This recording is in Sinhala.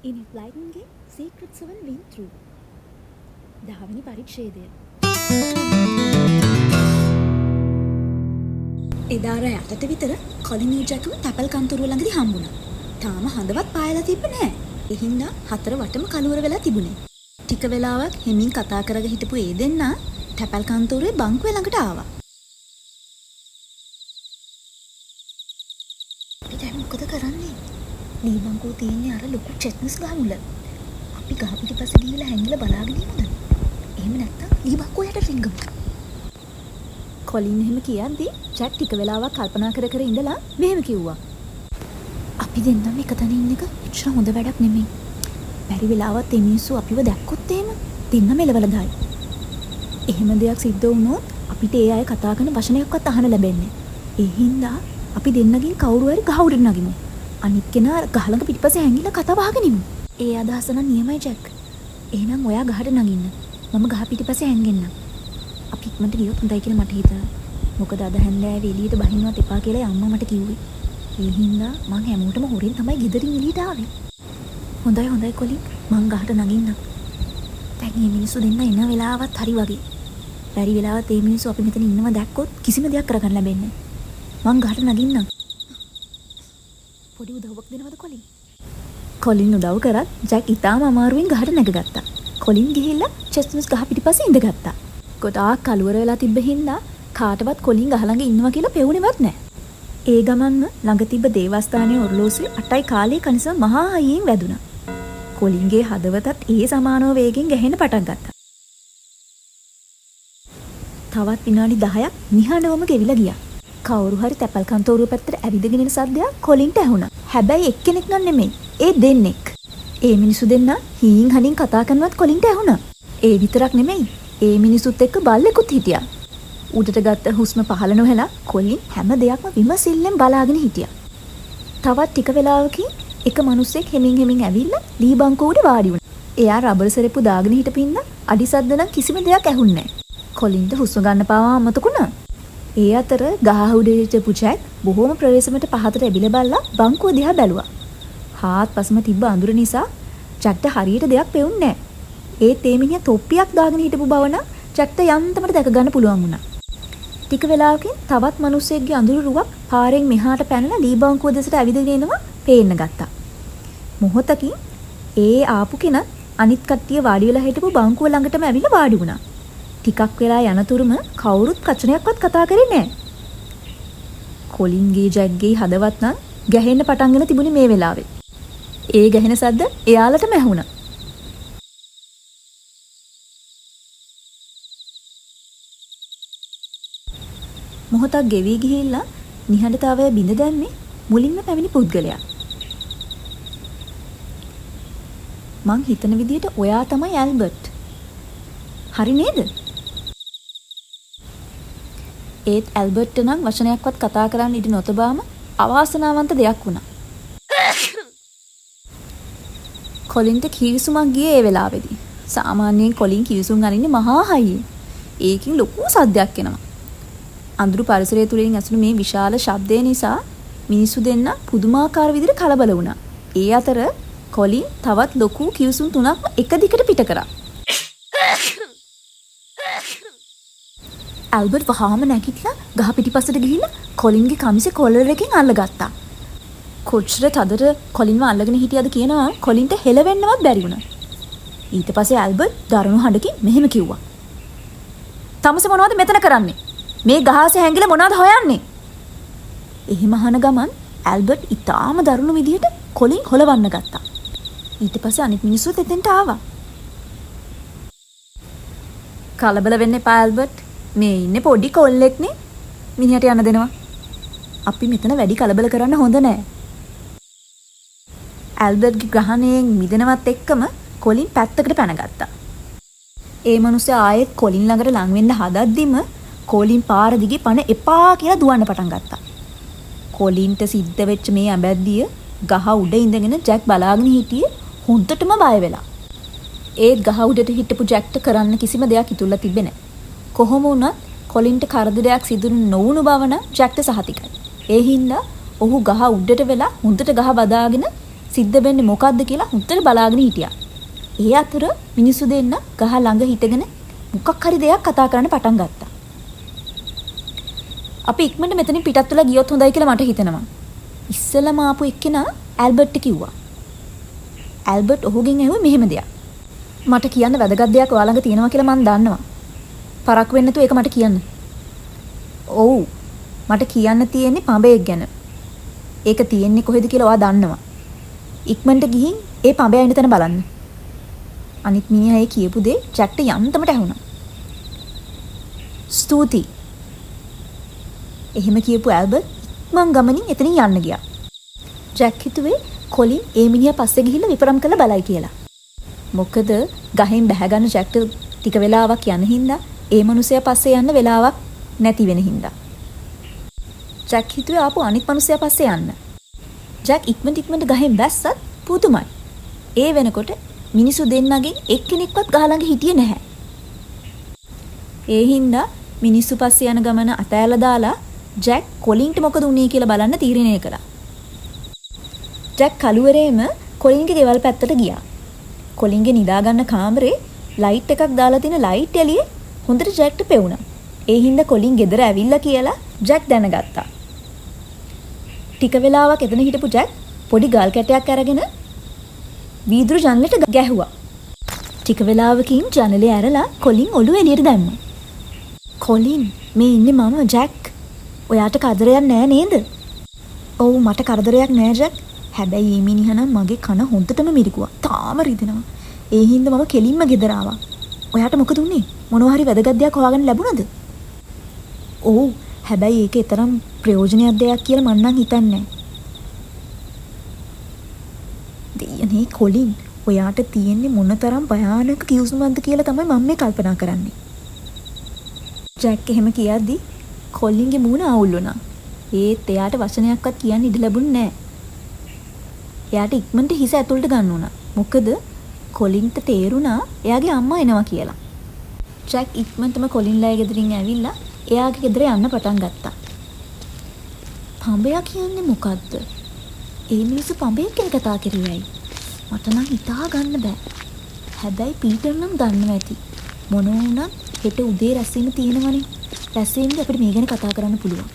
In Lightning Secrets of a Win Through. දහවෙනි පරිච්ඡේදය. එදා රෑ 8ට විතර කොලිනී ජැකුව තැපල් කන්තරුව ළඟදී හම්බුණා. තාම හඳවත් පායලා තිබ්බේ නෑ. ඒ හින්දා හතර වටම කලවර වෙලා තිබුණේ. ටික වෙලාවක් හෙමින් කතා කරගෙන හිටපු ඒ දෙන්නා තැපල් කන්තරුවේ බංකුවේ ළඟට ආවා. අපි දැන් මොකද කරන්නේ? දී බංකුව තියෙන්නේ අර ලොකු චෙත්නස් ගහ මුල. අපි ගහ පිටිපස්ස ගිහිල්ලා හැංගිලා බලාගෙන ඉමුද? එහෙම නැත්තම් දී බංකුව යට රිංගමු. කොලින් එහෙම කියද්දී ජැක් ටික වෙලාවක් කල්පනා කර කර ඉඳලා මෙහෙම කිව්වා. අපි දෙන්නම එක තැන ඉන්න එක එච්චර හොඳ වැඩක් නෙමෙයි. බැරි වෙලාවත් මේ මිනිස්සු අපිව දැක්කොත් එහෙම දෙන්නම එලවලා දායි. එහෙම දෙයක් සිද්ධ වුණොත් අපිට ඒ අය කතා කරන වචනයක්වත් අහන්න ලැබෙන්නේ. ඒ හින්දා අපි දෙන්නගෙන් කවුරු හරි ගහ උඩට නගිමු. අනිත් කෙනා ගහ ළඟ පිටිපස්සේ හැංගිලා කතා වහගෙන ඉමු. ඒ අදහස නම් නියමයි ජැක්. එහෙනම් ඔයා ගහට නගින්න. මම ගහ පිටිපස්සේ හැංගෙන්නම්. අපි ඉක්මනට ගියොත් හොඳයි කියලා මට හිතෙනවා. මොකද අද හැන්දෑවේ එළියට බහින්නවත් එපා කියලා අම්මා මට කිව්වේ. ඒ හින්දා මං හැමෝටම හොරෙන් තමයි ගෙදරින් එළියට ආවේ. හොඳයි කොලින් මං ගහට නගින්නම්. දැන් මේ මිනිස්සු දෙන්න එන වෙලාවත් හරි වගේ. බැරි වෙලාවත් මේ මිනිස්සු අපි මෙතන ඉන්නව දැක්කොත් කිසිම දෙයක් කරගන්න ලැබෙන්නේ නැහැ. මං ගහට නගින්නම්. පොඩි උදව්වක් දෙනවද කොලින්? කොලින් උදව් කරත් ජැක් ඉතාම අමාරුවෙන් ගහට නැගගත්තා. කොලින් ගිහිල්ලා චෙස්ට්නස් ගහ පිටිපස්සේ ඉඳගත්තා. ගොඩාක් කලවර වෙලා තිබ්බ හින්දා කාටවත් කොලින් ගහ ළඟ ඉන්නවා කියලා පෙවුනේවත් නැහැ. ඒ ගමන්ම ළඟ තිබ්බ දේවස්ථානයේ ඔරලෝසුවේ 8යි කාලේ කනිසම මහා හයියෙන් වැදුනා. කොලින්ගේ හදවතත් ඒ සමානව වේගෙන් ගැහෙන්න පටන් ගත්තා. තවත් විනාඩි 10ක් නිහඬවම ගෙවිලා ගියා. කවුරු හරි තැපල් කන්තෝරුව පැත්තට ඇවිදගෙන එන සද්දයක් කොලින්ට ඇහුණා. හැබැයි එක්කෙනෙක් නම් නෙමෙයි. ඒ දෙන්නෙක්. ඒ මිනිස්සු දෙන්නා හීන් හනින් කතා කරනවත් කොලින්ට ඇහුණා. ඒ විතරක් නෙමෙයි. ඒ මිනිසුත් එක්ක බල්ලෙකුත් හිටියා. උඩට ගත්ත හුස්ම පහළ නොහැලා කොලින් හැම දෙයක්ම විමසිල්ලෙන් බලාගෙන හිටියා. තවත් ටික වෙලාවකින් එක මිනිස්සෙක් හෙමින් ඇවිල්ලා ලී බංකුවට වාඩි වුණා. එයා රබර් සෙරෙප්පු දාගෙන හිටපින්න අඩිසද්ද නම් කිසිම දෙයක් ඇහුන්නේ නැහැ. කොලින්ට හුස්ම ගන්න පාවා අමතකුණා. ඒ අතර ගහ උඩ හිටපු ජැක් බොහොම ප්‍රවේශමට පහතට ඇවිල්ලා බැලලා බංකුව දිහා බැලුවා. හාත්පසම තිබ්බ අඳුර නිසා ජැක්ට හරියට දෙයක් පෙවුන්නේ නැහැ. ඒත් ඒ මිනිහා තොප්පියක් දාගෙන හිටපු බව නම් ජැක්ට යන්තමට දැක ගන්න පුළුවන් වුණා. ටික වෙලාවකින් තවත් මිනිස්සෙක්ගේ අඳුරු රුවක් පාරෙන් මෙහාට පැනලා ලී බංකුව දෙසට ඇවිදගෙන එනවා පේන්න ගත්තා. මොහොතකින් ඒ ආපු කෙනා අනිත් කට්ටිය වාඩි වෙලා හිටපු බංකුව ළඟටම ඇවිල්ලා වාඩි වුණා. ටිකක් වෙලා යනතුරුම කවුරුත් කචනයක්වත් කතා කරේ නැහැ. කොලින්ගේ ජැක්ගේ හදවත් නම් ගැහෙන්න පටන්ගෙන තිබුණේ මේ වෙලාවේ. ඒ ගැහෙන සද්ද එයාලටම ඇහුණා. මොහොතක් ගෙවි ගිහිල්ලා නිහඬතාවය බිඳ දැම්මේ මුලින්ම පැමිණි පුද්ගලයා. මං හිතන විදිහට ඔයා තමයි ඇල්බර්ට්. හරි නේද? ඒත් ඇල්බර්ට් නම් වචනයක්වත් කතා කරන්න ඉඩ නොතබාම අවාසනාවන්ත දෙයක් වුණා. කොලින්ට කිවිසුමක් ගියේ ඒ වෙලාවේදී. සාමාන්‍යයෙන් කොලින් කිවිසුම් අරින්නේ මහා හයියෙන්. ඒකින් ලොකු සද්දයක් එනවා. අඳුරු පරිසරය තුලින් ඇසුණු මේ විශාල ශබ්දය නිසා මිනිස්සු දෙන්න පුදුමාකාර විදිහට කලබල වුණා. ඒ අතර කොලින් තවත් ලොකු කිවිසුම් තුනක් එක දිගට පිට කරා. ඇල්බර්ට් වහාම නැගිටලා ගහ පිටිපස්සට ගිහිල්ලා කොලින්ගේ කමිසේ කොලර් එකෙන් අල්ලගත්තා. කොච්චර තදට කොලින්ව අල්ලගෙන හිටියද කියනවා කොලින්ට හෙලවෙන්නවත් බැරි වුණා. ඊට පස්සේ ඇල්බර්ට් දරුණු හඬකින් මෙහෙම කිව්වා. "තමසේ මොනවද මෙතන කරන්නේ? මේ ගහසේ හැංගිලා මොනවද හොයන්නේ?" එහෙම අහන ගමන් ඇල්බර්ට් ඉතාම දරුණු විදිහට කොලින් හොලවන්න ගත්තා. ඊට පස්සේ අනිත් මිනිස්සුත් එතෙන්ට ආවා. "කලබල වෙන්න එපා ඇල්බර්ට්. මේ ඉන්නේ පොඩි කොල්ලෙක්නේ. මිනිහට යන්න දෙනවා. අපි මෙතන වැඩි කලබල කරන්න හොඳ නෑ." ඇල්බර්ට්ගේ ග්‍රහණයෙන් මිදෙනවත් එක්කම කොලින් පැත්තකට පැනගත්තා. ඒ මිනිස්සයා ආයෙත් කොලින් ළඟට ලං වෙන්න හදද්දිම කොලින් පාර දිගේ පණ එපා කියලා දුවන්න පටන් ගත්තා. කොලින්ට සිද්ධ වෙච්ච මේ අබැද්දිය ගහ උඩ ඉඳගෙන ජැක් බලාගෙන හිටියේ හොඳටම බය වෙලා. ඒත් ගහ උඩට හිටපු ජැක්ට කරන්න කිසිම දෙයක් ඉතුරුලා තිබ්බේ නැහැ. කොහොම වුණත් කොලින්ට කරදරයක් සිදු නොවුණු බව නම් ජැක්ට සහතිකයි. ඒ හින්දා ඔහු ගහ උඩට වෙලා හොඳට ගහ බදාගෙන සිද්ධ වෙන්නේ මොකද්ද කියලා හුත්තට බලාගෙන හිටියා. ඒ අතර මිනිස්සු දෙන්න ගහ ළඟ හිටගෙන මොකක් හරි දෙයක් කතා කරන්න පටන් ගත්තා. අපි ඉක්මනට මෙතනින් පිටත් වෙලා ගියොත් හොඳයි කියලා මට හිතෙනවා. ඉස්සෙල්ලාම ආපු එක්කෙනා ඇල්බර්ට්ට කිව්වා. ඇල්බර්ට් ඔහුගෙන් ඇහුවේ මෙහෙම දෙයක්. මට කියන්න වැදගත් දෙයක් ඔයා ළඟ තියෙනවා කියලා මම දන්නවා. පරක් වෙන්නේ නැතුව ඒක මට කියන්න. ඔව්. මට කියන්න තියෙන්නේ පඹයක් ගැන. ඒක තියෙන්නේ කොහෙද කියලා ඔයා දන්නවා. ඉක්මනට ගිහින් ඒ පඹය ඉන්න තැන බලන්න. අනිත් මිනිහා ඒ කියපු දේ ජැක්ට යන්තමට ඇහුණා. ස්තුතියි. එහෙම කියපු ඇල්බර්ට් මං ගමනින් එතනින් යන්න ගියා. ජැක් හිතුවේ කොලින් ඒ මිනිහා පස්සේ ගිහිල්ලා විපරම් කරලා බලයි කියලා. මොකද ගහෙන් බැහැ ගන්න ජැක්ට ටික වෙලාවක් යන හින්දා ඒ මිනිහයා පස්සේ යන්න වෙලාවක් නැති වෙන හින්දා. ජැක් හිතුවේ ආපු අනිත් මිනිහයා පස්සේ යන්න. ජැක් ඉක්මනට ගහෙන් බැස්සත් පුදුමයි. ඒ වෙනකොට මිනිසු දෙන්නගෙන් එක්කෙනෙක්වත් ගහ ළඟ හිටියේ නැහැ. ඒ හින්දා මිනිස්සු පස්සේ යන ගමන අතෑරලා දාලා ජැක් කොලින්ට මොකද වුනේ කියලා බලන්න තීරණය කළා. ජැක් කළුවරේම කොලින්ගේ ගෙවල් පැත්තට ගියා. කොලින්ගේ නිදා ගන්න කාමරේ ලයිට් එකක් දාලා තියෙන ලයිට් එළියේ හොඳට ජැක්ට පෙවුණා. ඒ හින්දා කොලින් ගෙදර ඇවිල්ලා කියලා ජැක් දැනගත්තා. ටික වෙලාවක් එතන හිටපු ජැක් පොඩි ගල් කැටයක් අරගෙන වීදුරු ජනලෙට ගැහුවා. ටික වෙලාවකින් ජනලේ ඇරලා කොලින් ඔළුව එළියට දැම්මා. කොලින් මේ ඉන්නේ මම ජැක්. ඔයාට කරදරයක් නෑ නේද? ඔව් මට කරදරයක් නෑ ජැක්. හැබැයි මේ මිනිහා නම් මගේ කන හොඳටම මිරිකුවා. තාම රිදෙනවා. ඒ හින්දා මම කෙලින්ම ගෙදර ආවා. ඔයාට මොකද උනේ? මොනවා හරි වැදගත් දෙයක් හොයාගන්න ලැබුණාද? ඔව් හැබැයි ඒක තරම් ප්‍රයෝජනයක් දෙයක් කියලා මං නම් හිතන්නේ නෑ. දෙයනේ කොලින් ඔයාට තියෙන්නේ මොනතරම් භයානක කිව්ස්මක්ද කියලා තමයි මම මේ කල්පනා කරන්නේ. ජැක් එහෙම කියද්දි කොලින්ගේ මූණ අවුල් වුණා. ඒත් එයාට වචනයක්වත් කියන්න ඉඩ ලැබුණේ නැහැ. එයාට ඉක්මනට හිස ඇතුළට ගන්න උනා. මොකද කොලින්ට තේරුණා එයාගේ අම්මා එනවා කියලා. ජැක් ඉක්මනටම කොලින්ලා ගෙදරින් ඇවිල්ලා එයාගේ ගෙදර යන්න පටන් ගත්තා. පඹයා කියන්නේ මොකද්ද? ඒ මිනිස්සු පඹයක් ගැන කතා කරුවේයි. මට නම් හිතා ගන්න බෑ. හැබැයි පීටර් නම් දන්නවා ඇති. මොන වුණත් හෙට උදේ රැස්වීම තියෙනවනේ. රැස්වීමේදී අපිට මේ ගැන කතා කරන්න පුළුවන්.